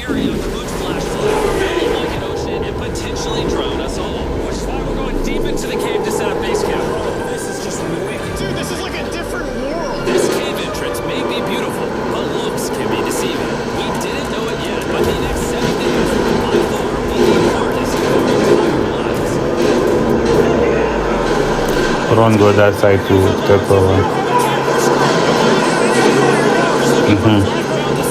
area could flash flood, fill like an ocean, and potentially drown us all. Which is why we're going deep into the cave to set up base camp. This is just wicked. Dude, this is like a different world. This cave entrance may be beautiful, but looks can be deceiving. We didn't know it yet, but the next 7 days will by far be the hardest of our entire lives. Don't go that side to step over.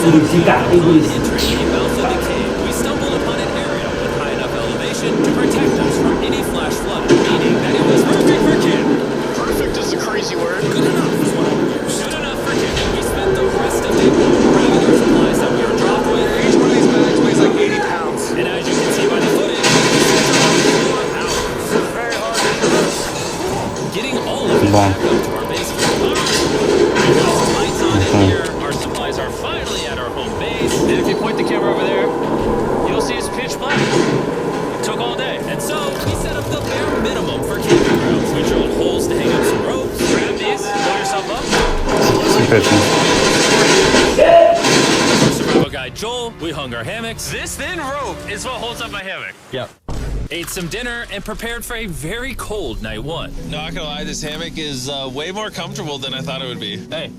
Entering the mouth of the cave, we stumbled upon an area with high enough elevation to protect us from any flash flood, meaning that it was perfect for camp. Perfect is a crazy word. Good enough is what I would use. Good enough for camp. We spent the rest of it grabbing our supplies that we were dropped with. Each one of these bags weighs like 80 pounds. And as you can see by the footage, we spent around 4 hours. It's very hard to traverse. Getting all of it back up to our basement. Lights on in here. Our supplies are finally at our home base. And if you point the camera over there, you'll see it's pitch black. It took all day. And so we set up the bare minimum for camping grounds. We drilled holes to hang up some ropes. Grab these, pull yourself up. For survival guide Joel, we hung our hammocks. This thin rope is what holds up my hammock. Yep. Ate some dinner and prepared for a very cold night one. Not gonna lie, this hammock is way more comfortable than I thought it would be. Hey.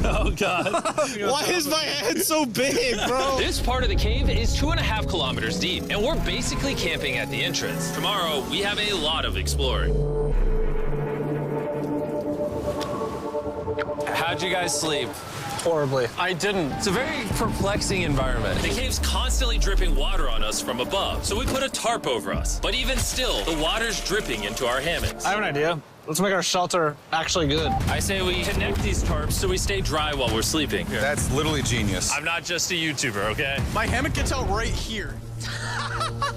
Oh, God. Why is my head so big, bro? This part of the cave is 2.5 kilometers deep, and we're basically camping at the entrance. Tomorrow, we have a lot of exploring. How'd you guys sleep? Horribly. I didn't. It's a very perplexing environment. The cave's constantly dripping water on us from above, so we put a tarp over us. But even still, the water's dripping into our hammocks. I have an idea. Let's make our shelter actually good. I say we connect these tarps so we stay dry while we're sleeping. That's literally genius. I'm not just a YouTuber, okay? My hammock gets out right here.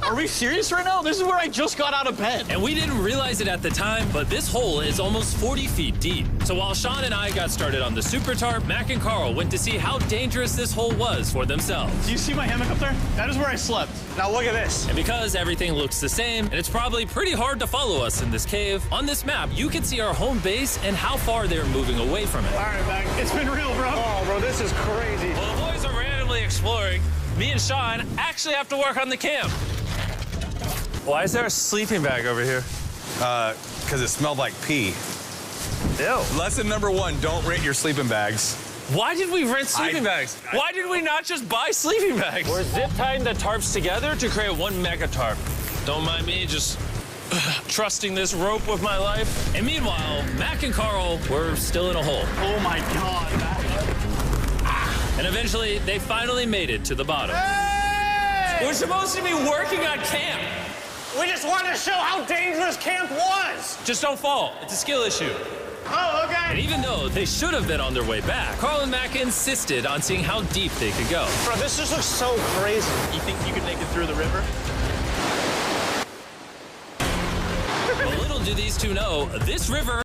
Are we serious right now? This is where I just got out of bed. And we didn't realize it at the time, but this hole is almost 40 feet deep. So while Sean and I got started on the super tarp, Mac and Carl went to see how dangerous this hole was for themselves. Do you see my hammock up there? That is where I slept. Now look at this. And because everything looks the same, and it's probably pretty hard to follow us in this cave, on this map, you can see our home base and how far they're moving away from it. All right, Mac. It's been real, bro. Oh, bro, this is crazy. While the boys are randomly exploring, me and Sean actually have to work on the camp. Why is there a sleeping bag over here? Because it smelled like pee. Ew. Lesson number 1, don't rent your sleeping bags. Why did we rent sleeping bags? Why did we not just buy sleeping bags? We're zip tying the tarps together to create one mega tarp. Don't mind me just trusting this rope with my life. And meanwhile, Mac and Carl were still in a hole. Oh my God, Mac. And eventually, they finally made it to the bottom. Hey! We're supposed to be working on camp. We just wanted to show how dangerous camp was. Just don't fall. It's a skill issue. Oh, okay. And even though they should have been on their way back, Carl and Mac insisted on seeing how deep they could go. Bro, this just looks so crazy. You think you can make it through the river? But little do these two know, this river